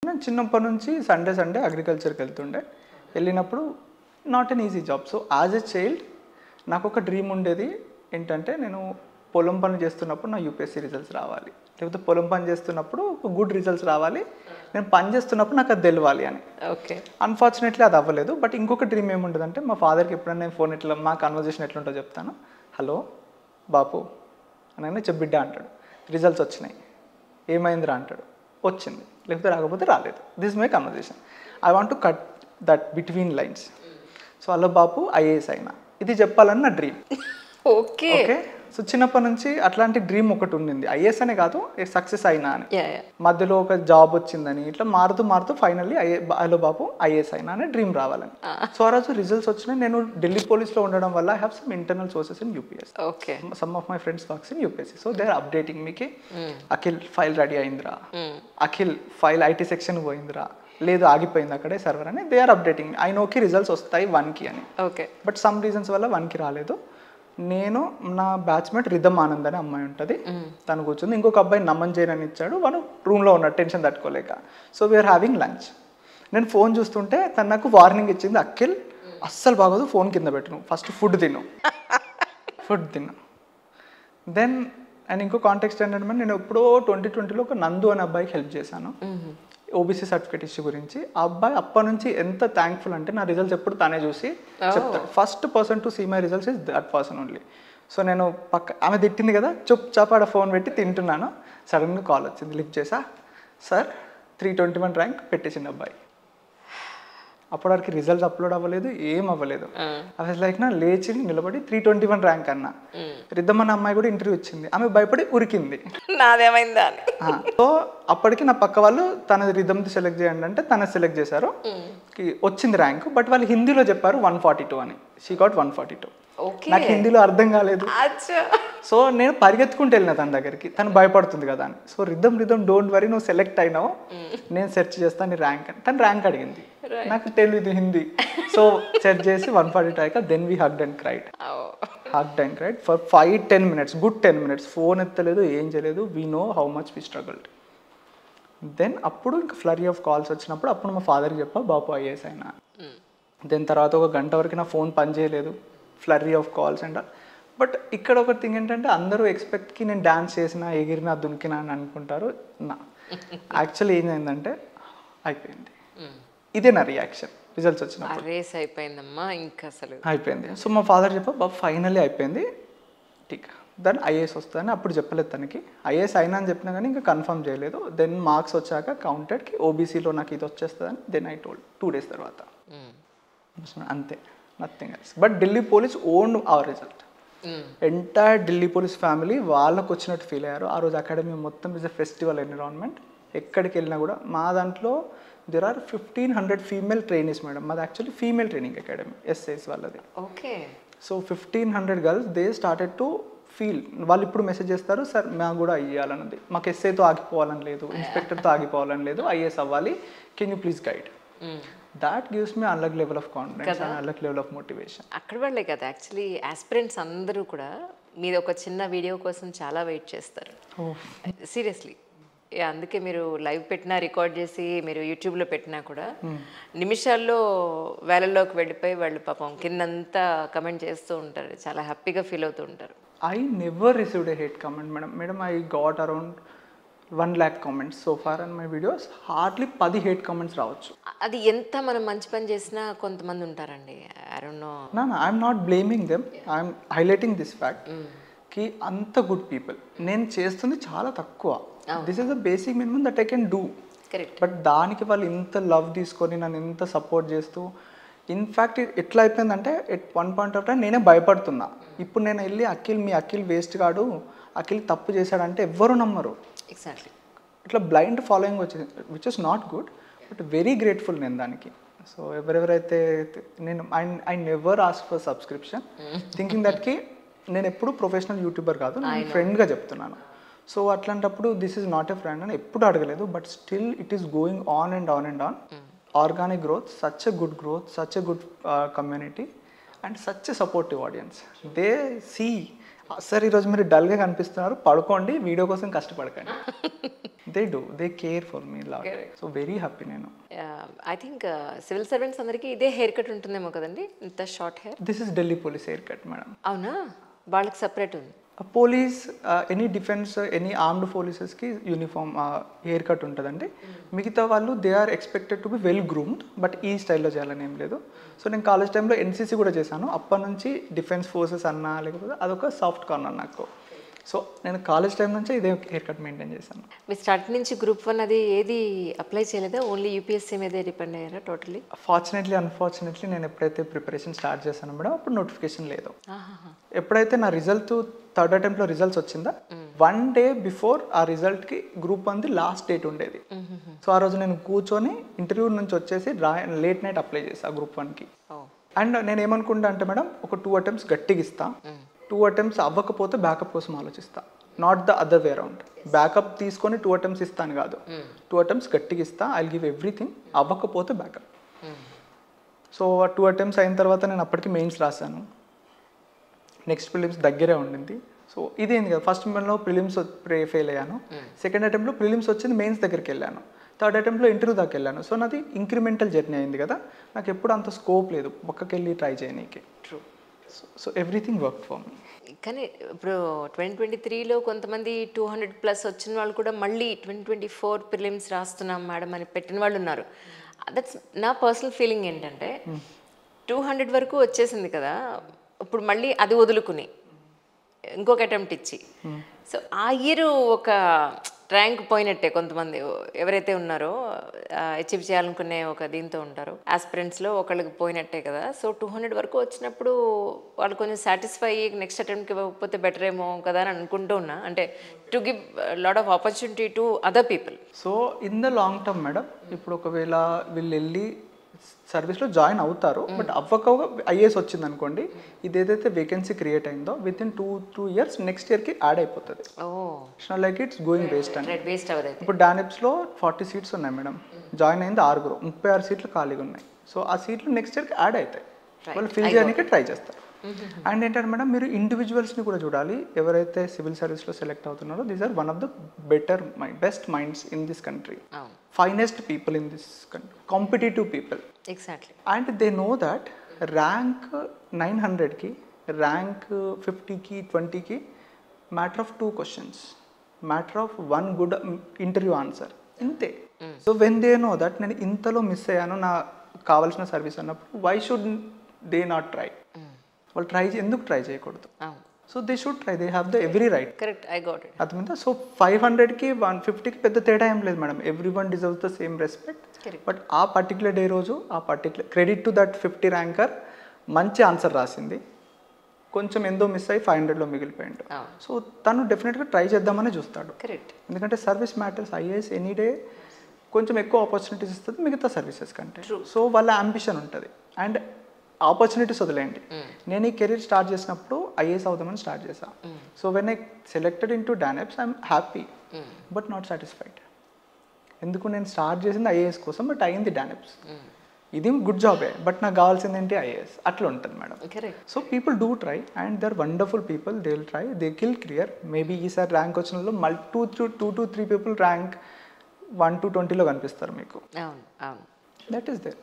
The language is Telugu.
నేను చిన్నప్పటి నుంచి సండే అగ్రికల్చర్కి వెళ్తుండే. వెళ్ళినప్పుడు not an easy job. So as a child నాకు ఒక డ్రీమ్ ఉండేది ఏంటంటే, నేను పొలం పని చేస్తున్నప్పుడు నా యూపీఎస్సీ రిజల్ట్స్ రావాలి, లేకపోతే పొలం పని చేస్తున్నప్పుడు ఒక గుడ్ రిజల్ట్స్ రావాలి, నేను పని చేస్తున్నప్పుడు నాకు అది తెలవాలి అని. ఓకే. అన్ఫార్చునేట్లీ అది అవ్వలేదు. బట్ ఇంకొక డ్రీమ్ ఏముంటుందంటే, మా ఫాదర్కి ఎప్పుడైనా నేను ఫోన్ ఇట్లా మా కన్వర్జేషన్ ఎట్లుంటో చెప్తాను. హలో బాపు అనగానే చెప్పిడ్డ అంటాడు, రిజల్ట్స్ వచ్చినాయి, ఏమైందిరా అంటాడు, వచ్చింది, లేకపోతే రాకపోతే రాలేదు. This my conversation. I want to cut that between lines. So hello Bapu IAS అయినా, ఇది చెప్పాలని నా డ్రీమ్. Okay okay. సో చిన్నప్పటి నుంచి అట్లాంటి డ్రీమ్ ఒకటి ఉండింది, ఐఏఎస్ అనే కాదు సక్సెస్ అయినా అని. మధ్యలో ఒక జాబ్ వచ్చిందని ఇట్లా మారుతూ ఫైనల్లీ హలో బాపు ఐఏఎస్ అయినా అనే డ్రీమ్ రావాలని. సో ఆ రోజు రిజల్ట్స్ వచ్చినాయి. నేను ఢిల్లీ పోలీస్లో ఉండడం వల్ల I have some internal sources in UPSC. Okay. Some of my friends works in UPSC. So they are updating మీకి, అఖిల్ ఫైల్ రెడీ అయిందిరా, అఖిల్ ఫైల్ ఐటీ సెక్షన్ పోయిందిరా, లేదు ఆగిపోయింది అక్కడే సర్వర్ అని. They are updating. ఐ నోకి రిజల్ట్స్ వస్తాయి 1కి అని. ఓకే. బట్ సమ్ రీజన్స్ వల్ల 1కి రాలేదు. నేను నా బ్యాచ్మేట్ రిధమ్ ఆనంద్ అనే అమ్మాయి ఉంటుంది, తను కూర్చుంది. ఇంకొక అబ్బాయి నమన్ జైన్ అని ఇచ్చాడు, వాడు రూమ్లో ఉన్నాడు టెన్షన్ తట్టుకోలేక. So we're having lunch. నేను ఫోన్ చూస్తుంటే తను నాకు వార్నింగ్ ఇచ్చింది, అఖిల్ అస్సలు బాగోదు, ఫోన్ కింద పెట్టు, ఫస్ట్ ఫుడ్ తిను. దెన్ అండ్ ఇంకో కాంటెక్స్ట్ ఏంటంటే, నేను ఎప్పుడో 2020లో ఒక నందు అనే అబ్బాయికి హెల్ప్ చేశాను ఓబీసీ సర్టిఫికేట్ ఇష్యూ గురించి. ఆ అబ్బాయి అప్పటి నుంచి ఎంత థ్యాంక్ఫుల్ అంటే, నా రిజల్ట్స్ ఎప్పుడు తనే చూసి చెప్తాడు. First person to see my results is that person only. So నేను ఆమె తిట్టింది కదా, చాపాడ ఫోన్ పెట్టి తింటున్నాను, సడన్గా కాల్ వచ్చింది, లిఫ్ట్ చేసా, సార్ 321 ర్యాంక్ పెట్టేసింది అబ్బాయి. అప్పటి వరకు రిజల్ట్స్ అప్లోడ్ అవ్వలేదు, ఏం అవ్వలేదు. అది లైక్ నా లేచి నిలబడి 321 ర్యాంక్ అన్నా. రిద్దమ్ అన్న అమ్మాయి కూడా ఇంటర్వ్యూ ఇచ్చింది, ఆమె భయపడి ఉరికింది, నాదేమైందా అని. సో అప్పటికి నా పక్క వాళ్ళు తన రిధమ్ది సెలెక్ట్ చేయండి అంటే తన సెలెక్ట్ చేశారు, వచ్చింది ర్యాంక్. బట్ వాళ్ళు హిందీలో చెప్పారు 142 అని. She got 142. నాకు హిందీలో అర్థం కాలేదు. సో నేను పరిగెత్తుకుంటూ వెళ్ళిన తన దగ్గరికి, తను భయపడుతుంది కదా అని. సో రిధమ్ డోంట్ వరీ, నువ్వు సెలెక్ట్ అయినావు, నేను సెర్చ్ చేస్తాను నీ ర్యాంక్ అని. తను ర్యాంక్ అడిగింది, నాకు తెలియదు హిందీ. సో సెర్చ్ చేసి 142 అయ్యాక then we hugged and cried for 5-10 minutes, good 10 minutes. Phone ఎత్తలేదు, ఏం చేయలేదు. We know how much we struggled. Then అప్పుడు ఇంకా ఫ్లరీ ఆఫ్ కాల్స్ వచ్చినప్పుడు అప్పుడు మా ఫాదర్కి చెప్పా, బాపు ఐఏఎస్ అయినా. దెన్ తర్వాత ఒక గంట వరకు నా ఫోన్ పని చేయలేదు, ఫ్లరీ ఆఫ్ కాల్స్ అండ్. బట్ ఇక్కడ ఒక థింగ్ ఏంటంటే, అందరూ ఎక్స్పెక్ట్కి నేను డాన్స్ చేసినా, ఎగిరినా, దునికినా అని అనుకుంటారు. నా యాక్చువల్లీ ఏంటంటే అయిపోయింది. ఇదే నా రియాక్షన్ రిజల్ట్స్ వచ్చినప్పుడు. రేస్ అయిపోయిందమ్మా, ఇంకా అసలు అయిపోయింది. సో మా ఫాదర్ చెప్పా, బాబు ఫైనల్లీ అయిపోయింది, ఠీక్. దెన్ ఐఏఎస్ వస్తుందని అప్పుడు చెప్పలేదు తనకి. ఐఏఎస్ అయినా అని చెప్పినా కానీ ఇంకా కన్ఫర్మ్ చేయలేదు. దెన్ మార్క్స్ వచ్చాక కౌంటెడ్కి ఓబీసీలో నాకు ఇది వచ్చేస్తుందని దెన్ ఐ టోల్డ్ 2 days తర్వాత. అంతే, nothing else. But Delhi police owned our result. Entire Delhi police family వాళ్ళకు వచ్చినట్టు ఫీల్ అయ్యారు. ఆ రోజు అకాడమీ మొత్తం ఇస్ ఎ ఫెస్టివల్ ఎన్విరాన్మెంట్. ఎక్కడికి వెళ్ళినా కూడా మా దాంట్లో there are 1500 female trainees madam. మాది actually female training academy, SIs వాళ్ళది. Okay. So 1500 girls they started to feel. వాళ్ళు ఇప్పుడు మెసేజ్ చేస్తారు, సార్ మాకు కూడా అయ్యాలన్నది, మాకు ఎస్ఐతో ఆగిపోవాలని లేదు, ఇన్స్పెక్టర్తో ఆగిపోవాలని లేదు, ఐఏఎస్ అవ్వాలి, can you please guide. That gives me unlock level of confidence and unlock level of motivation. అక్కడ వాళ్ళే కదా యాక్చువల్లీ ఆస్పిరెంట్స్ అందరూ కూడా మీది ఒక చిన్న వీడియో కోసం చాలా వెయిట్ చేస్తారు సీరియస్లీ. అందుకే మీరు లైవ్ పెట్టినా, రికార్డ్ చేసి మీరు యూట్యూబ్లో పెట్టినా కూడా నిమిషాల్లో వేలల్లోకి వెళ్ళిపోయి వాళ్ళు పాపం కిందంతా కమెంట్ చేస్తూ ఉంటారు, చాలా హ్యాపీగా ఫీల్ అవుతూ ఉంటారు. I never received a hate comment, madam. I got around 1 lakh comments so far on my videos. Hardly 10 hate comments రావచ్చు. అది ఎంత మనం మంచి పని చేసినా కొంతమంది ఉంటారండి, I don't know. I'm not blaming them, I'm highlighting this fact కి అంత గుడ్ పీపుల్. నేను చేస్తుంది చాలా తక్కువ. This is the basic minimum that I can do. But దానికి వాళ్ళు ఇంత లవ్ తీసుకొని నన్ను ఇంత సపోర్ట్ చేస్తూ, ఇన్ఫ్యాక్ట్ ఎట్లా అయిపోయిందంటే at one point of time నేనే భయపడుతున్నా. ఇప్పుడు నేను వెళ్ళి మీ అఖిల్ వేస్ట్ కాడు, అఖిల్ తప్పు చేశాడంటే ఎవ్వరు నమ్మరు. ఎగ్జాక్ట్లీ. ఇట్లా బ్లైండ్ ఫాలోయింగ్ వచ్చింది, which is not good, but very grateful నేను దానికి. సో ఎవరెవరైతే నేను I never ask for subscription thinking దట్కి నేను ఎప్పుడు ప్రొఫెషనల్ యూట్యూబర్ కాదు, నేను ఫ్రెండ్గా చెప్తున్నాను. సో అట్లాంటప్పుడు this is not a friend అని ఎప్పుడు అడగలేదు. But still it is going on and on and on. Organic growth, such a good growth, such a good community and such a supportive audience. They see, sir ఈరోజు మీరు డల్గా కనిపిస్తున్నారు, పడుకోండి, వీడియో కోసం కష్టపడకండి. They do, they care for me lot. So very happy నేను. ఐ థింక్ సివిల్ సర్వెంట్స్ అందరికీ ఇదే హెయిర్ కట్ ఉంటుందేమో కదండి, ఇంత short hair. This is Delhi police hair cut madam. అవునా, వాళ్ళకి సపరేట్ ఉంది. Police, any defence, any armed పోలీసెస్కి యూనిఫామ్ హెయిర్ కట్ ఉంటుందండి. మిగతా వాళ్ళు they are expected to be well groomed, but ఈ స్టైల్లో చేయాలని ఏం లేదు. సో నేను కాలేజ్ టైంలో ఎన్సీసీ కూడా చేశాను. అప్పటి నుంచి డిఫెన్స్ ఫోర్సెస్ అన్నా లేకపోతే అదొక సాఫ్ట్ కార్నర్ నాకు. సో నేను కాలేజ్ టైం నుంచి ఇదే హెయిర్ కట్ మెయింటైన్ చేశాను. మీరు స్టార్ట్ నుంచి గ్రూప్ 1 అది ఏది అప్లై చేయలేదా, ఓన్లీ యూపీఎస్సీ మీదే డిపెండ్ అయ్యారా టోటలీ? ఫార్చునేట్లీ అన్ఫార్చునేట్లీ నేను ఎప్పుడైతే ప్రిపరేషన్ స్టార్ట్ చేశాను మేడం, అప్పుడు నోటిఫికేషన్ లేదు. ఎప్పుడైతే నా రిజల్ట్ థర్డ్ అటెంప్ట్లో రిజల్ట్స్ వచ్చిందా, 1 day బిఫోర్ ఆ రిజల్ట్కి గ్రూప్ 1ది లాస్ట్ డేట్ ఉండేది. సో ఆ రోజు నేను కూర్చొని ఇంటర్వ్యూ నుంచి వచ్చేసి లేట్ నైట్ అప్లై చేసా గ్రూప్ 1కి. అండ్ నేను ఏమనుకుంటా అంటే మేడం, ఒక 2 attempts గట్టిగా ఇస్తా, 2 attempts అవ్వకపోతే బ్యాకప్ కోసం ఆలోచిస్తా. Not the other way around. Backup తీసుకొని 2 attempts ఇస్తాను కాదు, 2 attempts గట్టిగా ఇస్తా, ఐ గివ్ ఎవ్రీథింగ్, అవ్వకపోతే బ్యాకప్. సో ఆ 2 attempts అయిన తర్వాత నేను అప్పటికి మెయిన్స్ రాశాను. నెక్స్ట్ ప్రిలిమ్స్ దగ్గరే ఉండింది. సో ఇదేంది కదా, ఫస్ట్ మనలో ప్రిలిమ్స్ ఫెయిల్ అయ్యాను, సెకండ్ అటెంప్ట్లో ప్రిలిమ్స్ వచ్చింది, మెయిన్స్ దగ్గరికి వెళ్ళాను, థర్డ్ అటెంప్ట్లో ఇంటర్వ్యూ దాకా వెళ్ళాను. సో నాది ఇంక్రిమెంటల్ జర్నీ అయింది కదా, నాకు ఎప్పుడు అంత స్కోప్ లేదు పక్కకి వెళ్ళి ట్రై చేయనీకి. True. So everything work for me. కానీ ఇప్పుడు 2023లో కొంతమంది 200+ వచ్చిన వాళ్ళు కూడా మళ్ళీ 2024 ప్రిలిమ్స్ రాస్తున్నాం మేడం అని పెట్టిన వాళ్ళు ఉన్నారు. దట్స్ నా పర్సనల్ ఫీలింగ్ ఏంటంటే 200 వరకు వచ్చేసింది కదా, ఇప్పుడు మళ్ళీ అది వదులుకుని ఇంకొక అటెంప్ట్ ఇచ్చి, సో ఆ ఇయర్ ఒక ర్యాంక్ పోయినట్టే. కొంతమంది ఎవరైతే ఉన్నారో అచీవ్ చేయాలనుకునే ఒక దీంతో ఉంటారో ఆస్పిరెంట్స్లో ఒకళ్ళకి పోయినట్టే కదా. సో 200 వరకు వచ్చినప్పుడు వాళ్ళు కొంచెం సాటిస్ఫై అయ్యి నెక్స్ట్ అటెంప్ట్కి ఇవ్వకపోతే బెటర్ ఏమో కదా అని అనుకుంటూ ఉన్నా, అంటే to give lot of opportunity to other people. So in the long term madam, ఇప్పుడు ఒకవేళ వీళ్ళు వెళ్ళి సర్వీస్లో జాయిన్ అవుతారు, బట్ అవ్వక ఐఏఎస్ వచ్చింది అనుకోండి, ఇది ఏదైతే వేకెన్సీ క్రియేట్ అయిందో విత్ ఇన్ 2 years నెక్స్ట్ ఇయర్కి యాడ్ అయిపోతుంది. లైక్ ఇట్స్ గోయింగ్ వేస్ట్ అని. ఇప్పుడు డానిప్స్లో 40 seats ఉన్నాయి మేడం, జాయిన్ అయింది 6, 36 seats ఖాళీగా ఉన్నాయి. సో ఆ సీట్లు నెక్స్ట్ ఇయర్కి యాడ్ అవుతాయి, వాళ్ళు ఫిల్ చేయడానికి ట్రై చేస్తారు. అండ్ ఏంటంటే మేడం, మీరు ఇండివిజువల్స్ని కూడా చూడాలి. ఎవరైతే సివిల్ సర్వీస్లో సెలెక్ట్ అవుతున్నారో these are one of the best minds in this country, finest people in this country, competitive people. Exactly. And they know that rank 900కి, ర్యాంక్ 50కి, 20కి matter of 2 questions, matter of 1 good interview answer, ఇంతే. So when they know that నేను ఇంతలో మిస్ అయ్యాను నా కావాల్సిన సర్వీస్ అన్నప్పుడు, why should they not try? వాళ్ళు ఎందుకు ట్రై చేయకూడదు? So they should try, they have the every right. Correct, I got it. అర్థమైందా? సో 500కి 150కి పెద్ద తేడా ఏం లేదు madam, every one deserves the same respect. But ఆ పర్టికులర్ డే రోజు ఆ particular credit to that 50 ranker మంచి ఆన్సర్ రాసింది, కొంచెం ఎంతో మిస్ అయ్యి 500లో మిగిలిపోయింది. సో తను డెఫినెట్గా ట్రై చేద్దామని చూస్తాడు. కరెక్ట్. ఎందుకంటే service matters. IAS any day కొంచెం ఎక్కువ ఆపర్చునిటీస్ ఇస్తుంది మిగతా సర్వీసెస్ కంటే. సో వాళ్ళ అంబిషన్ ఉంటుంది. అండ్ ఆపర్చునిటీస్ వదిలేయండి, నేను ఈ కెరీర్ స్టార్ట్ చేసినప్పుడు ఐఏఎస్ అవుదామని స్టార్ట్ చేశాను. So when I selected in to DANIPS I'm happy but not satisfied. ఎందుకు, నేను స్టార్ట్ చేసింది ఐఏఎస్ కోసం, బట్ అయింది డానెప్స్. ఇది గుడ్ జాబే, బట్ నాకు కావాల్సింది ఏంటి, ఐఏఎస్. అట్లా ఉంటుంది madam. So people do try and they are wonderful people, they will try, they kill clear. Maybe ఈసారి ర్యాంక్ వచ్చిన వాళ్ళు 2 to 3 people ర్యాంక్ 1 to 20లో కనిపిస్తారు మీకు. That is there.